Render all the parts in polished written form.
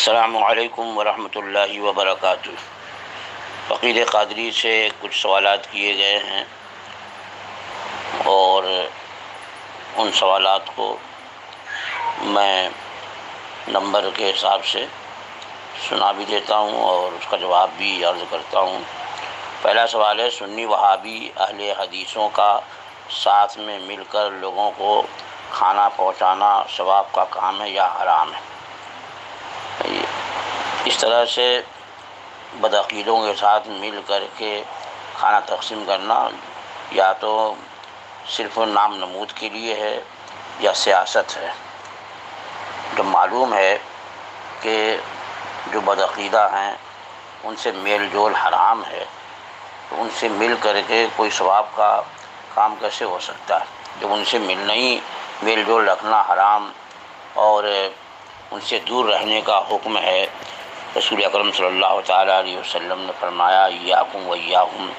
السلام علیکم ورحمۃ اللہ وبرکاتہ۔ فقیر قادری سے کچھ سوالات کیے گئے ہیں اور ان سوالات کو میں نمبر کے حساب سے سنا بھی دیتا ہوں اور اس کا جواب بھی عرض کرتا ہوں۔ پہلا سوال ہے، سنی وہابی اہل حدیثوں کا ساتھ میں مل کر لوگوں کو کھانا پہنچانا ثواب کا کام ہے یا حرام ہے؟ اس طرح سے بدعقیدوں کے ساتھ مل کر کے کھانا تقسیم کرنا یا تو صرف نام نمود کے لیے ہے یا سیاست ہے۔ جب معلوم ہے کہ جو بدعقیدہ ہیں ان سے میل جول حرام ہے تو ان سے مل کر کے کوئی ثواب کا کام کیسے ہو سکتا ہے؟ جب ان سے ملنا ہی میل جول رکھنا حرام اور ان سے دور رہنے کا حکم ہے۔ رسول اکرم صلی اللہ تعالیٰ علیہ وسلم نے فرمایا، ایاکم وایاہم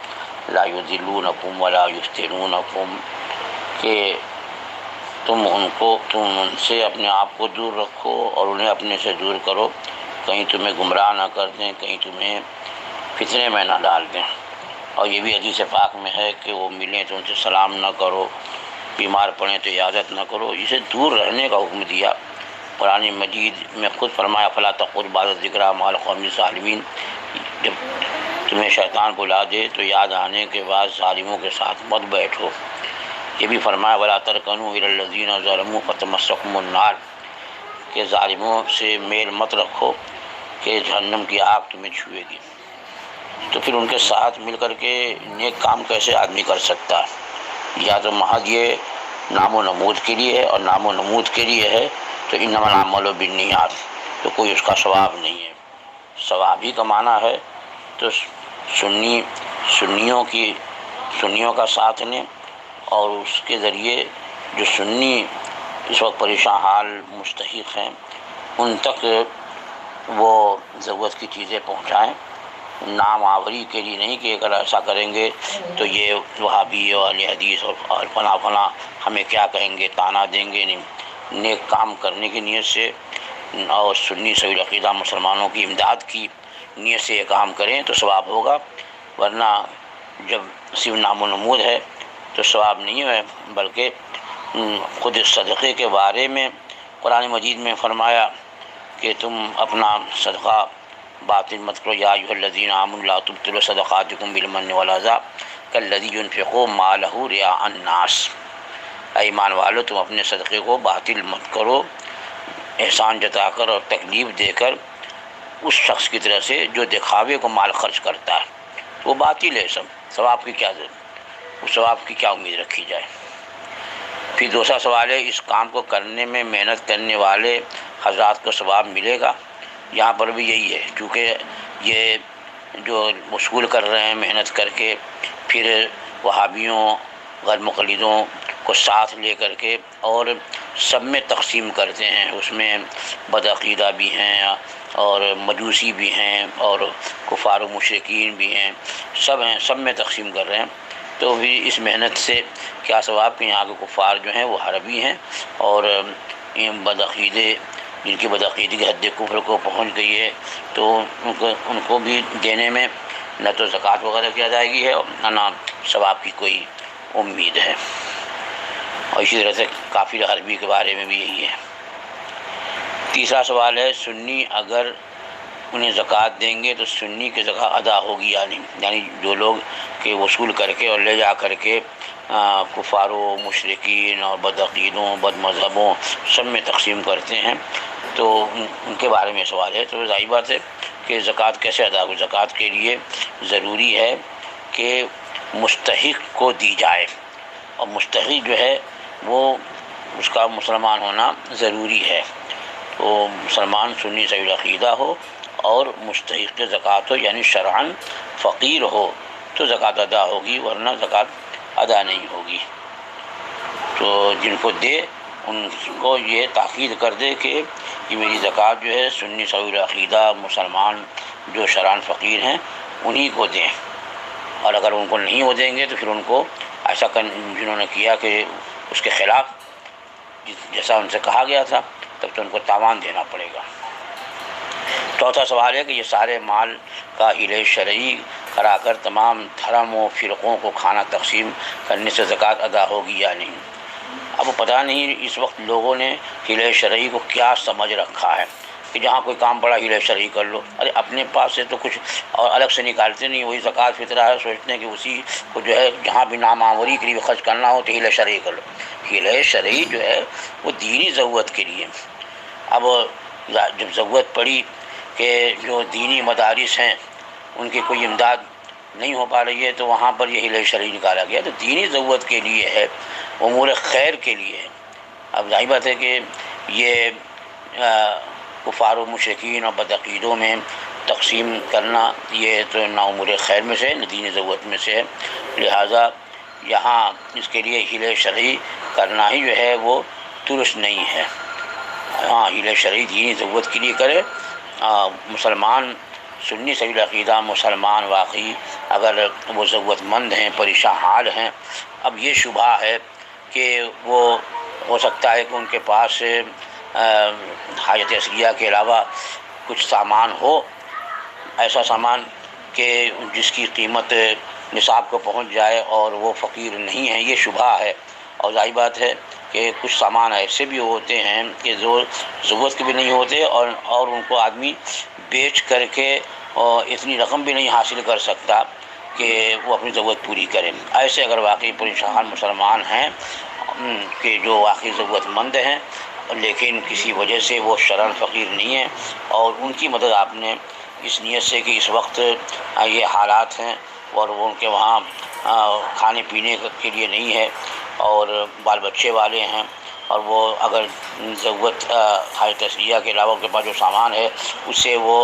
لا یضلونکم ولا یفتنونکم، کہ تم ان سے اپنے آپ کو دور رکھو اور انہیں اپنے سے دور کرو، کہیں تمہیں گمراہ نہ کر دیں، کہیں تمہیں فتنے میں نہ ڈال دیں۔ اور یہ بھی حدیث پاک میں ہے کہ وہ ملیں تو ان سے سلام نہ کرو، بیمار پڑیں تو عیادت نہ کرو، اسے دور رہنے کا حکم دیا۔ قرآن مجید میں خود فرمایا، فلا تقعد بعد الذکریٰ مع القوم الظالمین، جب تمہیں شیطان بلا دے تو یاد آنے کے بعد ظالموں کے ساتھ مت بیٹھو۔ یہ بھی فرمایا، ولا ترکنوا الی الذین ظلموا فتمسکم النار، کہ ظالموں سے میل مت رکھو کہ جہنم کی آگ تمہیں چھوئے گی۔ تو پھر ان کے ساتھ مل کر کے نیک کام کیسے آدمی کر سکتا ہے؟ یا تو محض یہ نام و نمود کے لیے ہے، اور نام و نمود کے لیے ہے تو انما الاعمال بالنیات، تو کوئی اس کا ثواب نہیں ہے۔ ثوابی کا معنی ہے تو سنیوں کا ساتھ لیں، اور اس کے ذریعے جو سنی اس وقت پریشان حال مستحق ہیں ان تک وہ ضرورت کی چیزیں پہنچائیں، نام آوری کے لیے نہیں کہ اگر ایسا کریں گے تو یہ وہابی اور اہل حدیث اور فلاں ہمیں کیا کہیں گے، طعنہ دیں گے۔ نہیں، نیک کام کرنے کی نیت سے اور سنی صحیح عقیدہ مسلمانوں کی امداد کی نیت سے یہ کام کریں تو ثواب ہوگا، ورنہ جب صرف نام و نمود ہے تو ثواب نہیں ہے۔ بلکہ خود صدقے کے بارے میں قرآن مجید میں فرمایا کہ تم اپنا صدقہ باطل مت کرو، یا ایھا الذین آمنوا لا تبطلوا صدقاتکم بالمن والأذى کالذی ينفق مالہ رئاء الناس، اے ایمان والو تم اپنے صدقے کو باطل مت کرو، احسان جتا کر اور تکلیف دے کر اس شخص کی طرح سے جو دکھاوے کو مال خرچ کرتا ہے، وہ باطل ہے۔ سب ثواب کی کیا ضرورت، اس ثواب کی کیا امید رکھی جائے؟ پھر دوسرا سوال ہے، اس کام کو کرنے میں محنت کرنے والے حضرات کو ثواب ملے گا؟ یہاں پر بھی یہی ہے، کیونکہ یہ جو مشغول کر رہے ہیں محنت کر کے، پھر وہابیوں غیر مقلدوں کو ساتھ لے کر کے اور سب میں تقسیم کرتے ہیں، اس میں بدعقیدہ بھی ہیں اور مجوسی بھی ہیں اور کفار و مشرکین بھی ہیں، سب میں تقسیم کر رہے ہیں۔ تو بھی اس محنت سے کیا ثواب کہ یہاں کے کفار جو ہیں وہ حربی ہیں، اور بدعقیدے جن کی بدعقیدگی حد کفر کو پہنچ گئی ہے تو ان کو بھی دینے میں نہ تو زکوٰۃ وغیرہ کی ادائیگی ہے اور نہ ثواب کی کوئی امید ہے۔ اور اسی طرح سے کافر حربی کے بارے میں بھی یہی ہے۔ تیسرا سوال ہے، سنی اگر انہیں زکوٰۃ دیں گے تو سنی کی زکوٰۃ ادا ہوگی یا نہیں؟ یعنی جو لوگ کہ وصول کر کے اور لے جا کر کے کفاروں مشرکین اور بدعقیدوں بد مذہبوں سب میں تقسیم کرتے ہیں، تو ان کے بارے میں سوال ہے۔ تو ظاہر بات ہے کہ زکوٰۃ کیسے ادا ہوگی؟ زکوٰۃ کے لیے ضروری ہے کہ مستحق کو دی جائے، اور مستحق جو ہے وہ اس کا مسلمان ہونا ضروری ہے۔ تو مسلمان سنی صحیح عقیدہ ہو اور مستحق زکوٰۃ ہو، یعنی شرعاً فقیر ہو تو زکوٰۃ ادا ہوگی، ورنہ زکوٰۃ ادا نہیں ہوگی۔ تو جن کو دے ان کو یہ تاکید کر دے کہ یہ میری زکوٰۃ جو ہے سنی صحیح عقیدہ مسلمان جو شرعاً فقیر ہیں انہی کو دیں، اور اگر ان کو نہیں وہ دیں گے تو پھر ان کو ایسا جنہوں نے کیا کہ اس کے خلاف جیسا ان سے کہا گیا تھا تب تو ان کو تاوان دینا پڑے گا۔ چوتھا سوال ہے کہ یہ سارے مال کا حیلۂ شرعی کرا کر تمام دھرم و فرقوں کو کھانا تقسیم کرنے سے زکوٰۃ ادا ہوگی یا نہیں۔ اب پتہ نہیں اس وقت لوگوں نے حیلۂ شرعی کو کیا سمجھ رکھا ہے کہ جہاں کوئی کام پڑا حیلۂ شرعی کر لو۔ ارے اپنے پاس سے تو کچھ اور الگ سے نکالتے نہیں، وہی زکوٰۃ فطرہ ہے، سوچتے ہیں کہ اسی کو جو ہے جہاں بھی نامآوری کے لیے خرچ کرنا ہو تو حیلۂ شرعی کر لو۔ حیلۂ شرعی جو ہے وہ دینی ضرورت کے لیے۔ اب جب ضرورت پڑی کہ جو دینی مدارس ہیں ان کی کوئی امداد نہیں ہو پا رہی ہے تو وہاں پر یہ حیلۂ شرعی نکالا گیا، تو دینی ضرورت کے لیے ہے، امور خیر کے لیے ہے۔ اب ظاہر بات ہے کہ یہ کفار و مشرکین اور بدعقیدوں میں تقسیم کرنا یہ تو نہ امور خیر میں سے نہ دینی ضرورت میں سے ہے، لہٰذا یہاں اس کے لیے حیلۂ شرعی کرنا ہی جو ہے وہ درست نہیں ہے۔ ہاں حیلۂ شرعی دینی ضرورت کے لیے کرے، مسلمان سنی صحیح العقیدہ مسلمان واقعی اگر وہ ضرورت مند ہیں، پریشان حال ہیں، اب یہ شبہ ہے کہ وہ ہو سکتا ہے کہ ان کے پاس حاجت اصلیہ کے علاوہ کچھ سامان ہو، ایسا سامان کہ جس کی قیمت نصاب کو پہنچ جائے اور وہ فقیر نہیں ہیں، یہ شبہ ہے۔ اور ظاہر بات ہے کہ کچھ سامان ایسے بھی ہوتے ہیں کہ جو ضرورت کے بھی نہیں ہوتے اور ان کو آدمی بیچ کر کے اتنی رقم بھی نہیں حاصل کر سکتا کہ وہ اپنی ضرورت پوری کریں۔ ایسے اگر واقعی پریشان مسلمان ہیں کہ جو واقعی ضرورت مند ہیں لیکن کسی وجہ سے وہ شرعاً فقیر نہیں ہیں، اور ان کی مدد آپ نے اس نیت سے کہ اس وقت یہ حالات ہیں اور وہ ان کے وہاں کھانے پینے کے لیے نہیں ہے اور بال بچے والے ہیں، اور وہ اگر ضرورت حاجت اصلیہ کے علاوہ ان کے پاس جو سامان ہے اس سے وہ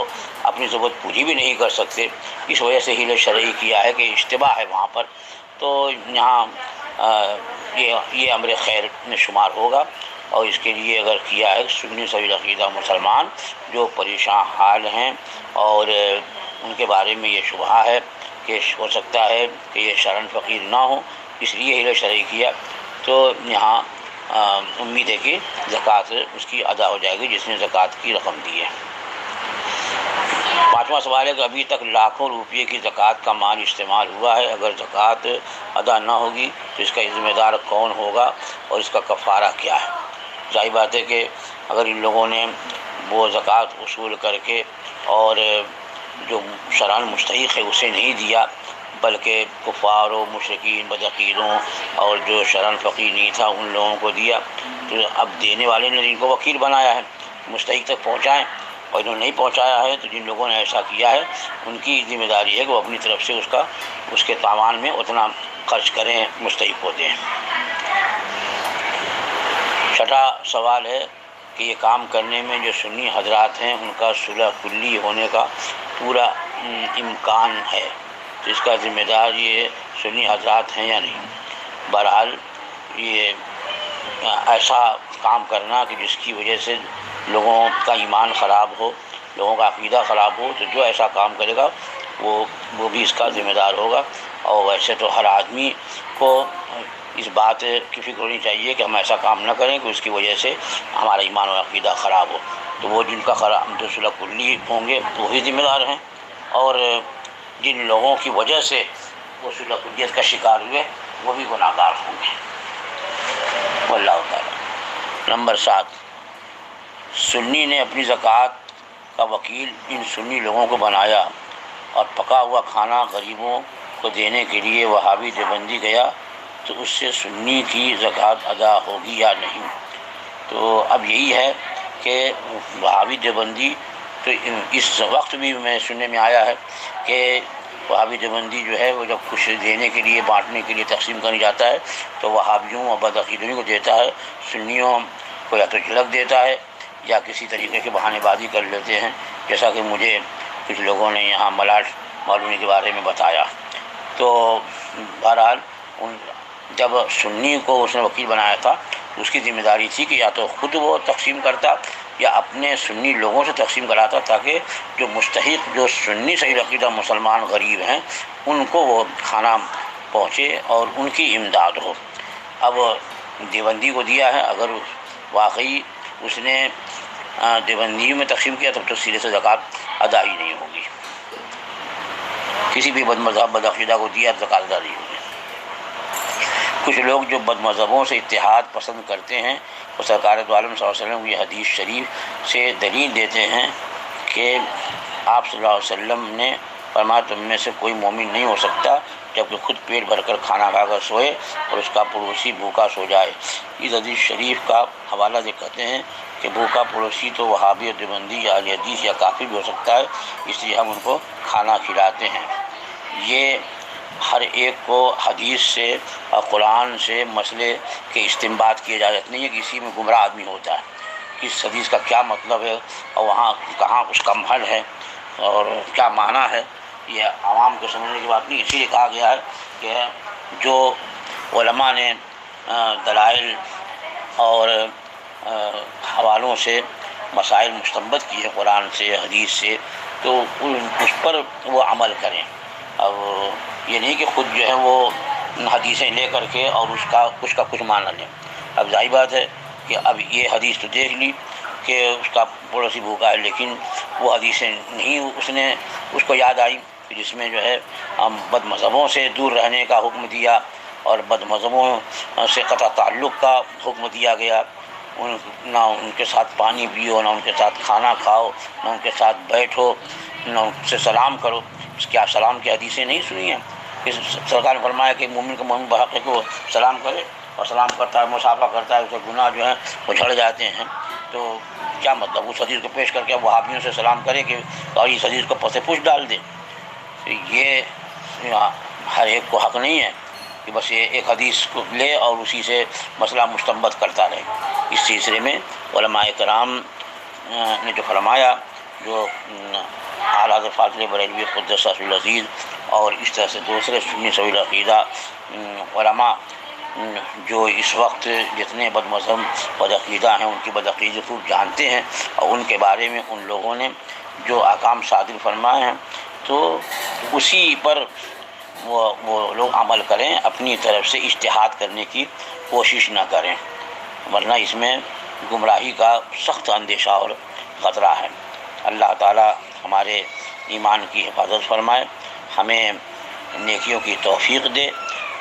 اپنی ضرورت پوری بھی نہیں کر سکتے، اس وجہ سے حیلۂ شرعی کیا ہے کہ اشتباہ ہے وہاں پر، تو یہاں یہ امر خیر میں شمار ہوگا۔ اور اس کے لیے اگر کیا ہے سنی صحیح العقیدہ مسلمان جو پریشان حال ہیں اور ان کے بارے میں یہ شبہ ہے کہ ہو سکتا ہے کہ یہ شرعاً فقیر نہ ہو، اس لیے حیلۂ شرعی کیا، تو یہاں امید ہے کہ زکوٰۃ اس کی ادا ہو جائے گی جس نے زکوٰۃ کی رقم دی ہے۔ پانچواں سوال ہے کہ ابھی تک لاکھوں روپئے کی زکوٰۃ کا مال استعمال ہوا ہے، اگر زکوٰۃ ادا نہ ہوگی تو اس کا ذمہ دار کون ہوگا اور اس کا کفارہ کیا ہے؟ ظاہر بات ہے کہ اگر ان لوگوں نے وہ زکوٰۃ وصول کر کے اور جو شرعاً مستحق ہے اسے نہیں دیا بلکہ کفار و مشرکین بدعقیدوں اور جو شرعاً فقیر نہیں تھا ان لوگوں کو دیا، تو اب دینے والے نے ان کو وکیل بنایا ہے مستحق تک پہنچائیں، اور انہوں نے نہیں پہنچایا ہے تو جن لوگوں نے ایسا کیا ہے ان کی ذمہ داری ہے کہ وہ اپنی طرف سے اس کے تاوان میں اتنا خرچ کریں مستحق ہوتے ہیں۔ چھٹا سوال ہے کہ یہ کام کرنے میں جو سنی حضرات ہیں ان کا صلح کلی ہونے کا پورا امکان ہے، تو اس کا ذمہ دار یہ سنی حضرات ہیں یا نہیں؟ بہرحال یہ ایسا کام کرنا کہ جس کی وجہ سے لوگوں کا ایمان خراب ہو، لوگوں کا عقیدہ خراب ہو، تو جو ایسا کام کرے گا وہ بھی اس کا ذمہ دار ہوگا۔ اور ویسے تو ہر آدمی کو اس بات کی فکر ہونی چاہیے کہ ہم ایسا کام نہ کریں کہ اس کی وجہ سے ہمارا ایمان و عقیدہ خراب ہو، تو وہ جن کا جو صلح کلی ہوں گے وہی ذمہ دار ہیں، اور جن لوگوں کی وجہ سے وہ صلح کلیت کا شکار ہوئے وہ بھی گناہ گار ہوں گے۔ واللہ تعالیٰ۔ نمبر 7، سنی نے اپنی زکوٰۃ کا وکیل ان سنی لوگوں کو بنایا اور پکا ہوا کھانا غریبوں کو دینے کے لیے وہابی دیوبندی گیا، تو اس سے سنی کی زکوٰۃ ادا ہوگی یا نہیں؟ تو اب یہی ہے کہ وہابی دیوبندی تو اس وقت بھی میں سننے میں آیا ہے کہ وہابی دیوبندی جو ہے وہ جب کچھ دینے کے لیے بانٹنے کے لیے تقسیم کرنے جاتا ہے تو وہابیوں اور بدعقیدوں کو دیتا ہے، سنیوں کو یا تو جھلک دیتا ہے یا کسی طریقے کے بہانے بازی کر لیتے ہیں، جیسا کہ مجھے کچھ لوگوں نے یہاں ملاٹ مولوی کے بارے میں بتایا۔ تو بہرحال جب سنی کو اس نے وکیل بنایا تھا اس کی ذمہ داری تھی کہ یا تو خود وہ تقسیم کرتا یا اپنے سنی لوگوں سے تقسیم کراتا تاکہ جو مستحق جو سنی صحیح عقیدہ مسلمان غریب ہیں ان کو وہ کھانا پہنچے اور ان کی امداد ہو۔ اب دیوبندی کو دیا ہے، اگر واقعی اس نے دیوبندیوں میں تقسیم کیا تب تو سرے سے زکوٰۃ ادا ہی نہیں ہوگی. کسی بھی بد مذہب بد عقیدہ کو دیا زکوٰۃ ادا نہیں ہوگی. کچھ لوگ جو بد مذہبوں سے اتحاد پسند کرتے ہیں وہ سرکار دو عالم صلی اللہ علیہ وسلم کی حدیث شریف سے دلیل دیتے ہیں کہ آپ صلی اللہ علیہ وسلم نے فرمایا تم میں سے کوئی مومن نہیں ہو سکتا جبکہ خود پیٹ بھر کر کھانا کھا کر سوئے اور اس کا پڑوسی بھوکا سو جائے. اس حدیث شریف کا حوالہ دے کہتے ہیں کہ بھوکا پڑوسی تو وہابی اور دیوبندی یا اہل حدیث یا کافر بھی ہو سکتا ہے، اس لیے ہم ان کو کھانا کھلاتے ہیں. یہ ہر ایک کو حدیث سے اور قرآن سے مسئلے کے استنباط کیے جا سکتے نہیں ہے کہ اسی میں گمراہ آدمی ہوتا ہے. کس حدیث کا کیا مطلب ہے اور وہاں کہاں اس کا محل ہے اور کیا معنی ہے، یہ عوام کو سمجھنے کی بات نہیں. اسی لیے کہا گیا ہے کہ جو علماء نے دلائل اور حوالوں سے مسائل مستنبط کیے ہیں قرآن سے حدیث سے، تو اس پر وہ عمل کریں. اب یہ نہیں کہ خود جو ہے وہ حدیثیں لے کر کے اور اس کا کچھ معنی لیں. اب ظاہر بات ہے کہ اب یہ حدیث تو دیکھ لی کہ اس کا پڑوسی بھوکا ہے، لیکن وہ حدیثیں نہیں اس کو یاد آئی جس میں جو ہے ہم بد مذہبوں سے دور رہنے کا حکم دیا اور بد مذہبوں سے قطع تعلق کا حکم دیا گیا. نہ ان کے ساتھ پانی پیو، نہ ان کے ساتھ کھانا کھاؤ، نہ ان کے ساتھ بیٹھو، نہ ان سے سلام کرو. کیا سلام کی حدیثیں نہیں سنی ہیں کہ سرکار نے فرمایا کہ مومن کا مومن بحق ہے کہ وہ سلام کرے، اور سلام کرتا ہے مصافحہ کرتا ہے، اس کے گناہ جو ہیں وہ جھڑ جاتے ہیں. تو کیا مطلب اس حدیث کو پیش کر کے وہابیوں سے سلام کرے کہ اور اس حدیث کو پس پوچھ ڈال دے؟ یہ ہر ایک کو حق نہیں ہے کہ بس یہ ایک حدیث کو لے اور اسی سے مسئلہ مستنبط کرتا رہے. اس سلسلے میں علماء کرام نے جو فرمایا، جو اعلیٰ حضرت فاضل بریلوی قدس سرہ العزیز اور اس طرح سے دوسرے سنی صحیح العقیدہ علماء جو اس وقت جتنے بد مذہب بد عقیدہ ہیں ان کی بد عقیدت کو جانتے ہیں اور ان کے بارے میں ان لوگوں نے جو احکام صادر فرمائے ہیں تو اسی پر وہ لوگ عمل کریں، اپنی طرف سے اجتہاد کرنے کی کوشش نہ کریں، ورنہ اس میں گمراہی کا سخت اندیشہ اور خطرہ ہے. اللہ تعالی ہمارے ایمان کی حفاظت فرمائے، ہمیں نیکیوں کی توفیق دے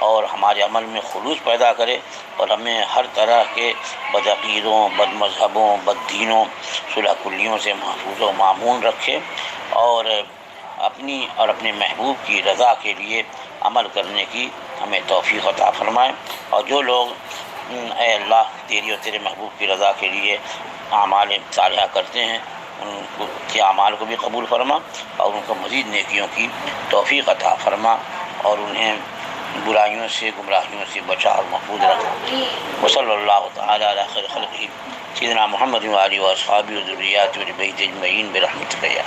اور ہمارے عمل میں خلوص پیدا کرے، اور ہمیں ہر طرح کے بد عقیدوں، بد مذہبوں، بد دینوں، صلح کلیوں سے محفوظ و مامون رکھے، اور اپنی اور اپنے محبوب کی رضا کے لیے عمل کرنے کی ہمیں توفیق عطا فرمائے. اور جو لوگ اے اللہ تیری اور تیرے محبوب کی رضا کے لیے اعمال صالحہ کرتے ہیں، ان کے اعمال کو بھی قبول فرما اور ان کو مزید نیکیوں کی توفیق عطا فرما، اور انہیں برائیوں سے گمراہیوں سے بچا اور محفوظ رکھ. وصلی اللہ تعالی علی خیر خلقہ سیدنا محمد و آلہ و اصحابہ و ذریاتہ و اہل بیتہ اجمعین برحمتک یا